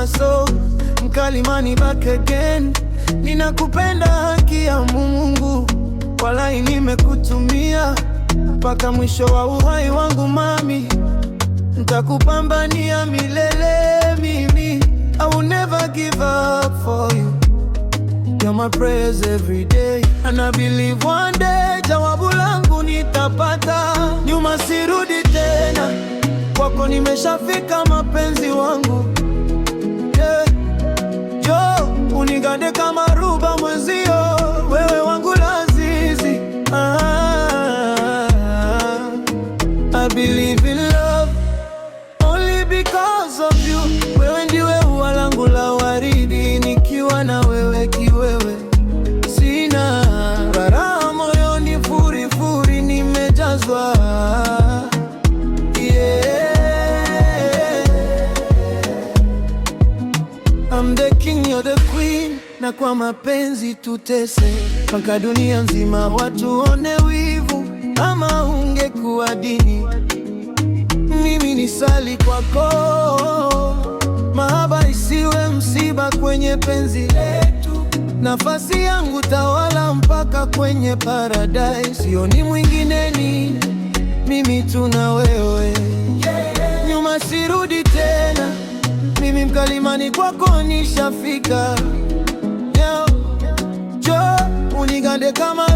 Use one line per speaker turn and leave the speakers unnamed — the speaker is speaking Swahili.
so mkalimani back again. Ninakupenda haki ya Mungu, walai nimekutumia mpaka mwisho wa uhai wangu mami, nitakupambania milele mimi. I will never give up for you. You're my prayers every day, and I believe one day jawabu langu nitapata. Nyuma sirudi tena, kwako nimeshafika mapenzi wangu, yeah. Jo, unigande kama ruba mwezio, wewe wangu lazizi. I believe in love only because of you. Wewe ndiwe ua langu la waridi, nikiwa na wewe kiwewe sina raha moyoni, furi furi nimejazwa, yeah. I'm the king, you're the queen, na kwa mapenzi tutese mpaka dunia nzima watuone wivu. Ama ungekuwa dini, mimi ni sali kwako, mahaba isiwe msiba kwenye penzi letu. Nafasi yangu tawala mpaka kwenye paradise, sioni mwingine, ni mimi tuna wewe, nyuma sirudi tena. Mimi mkalimani kwako nishafika, jo unigande kama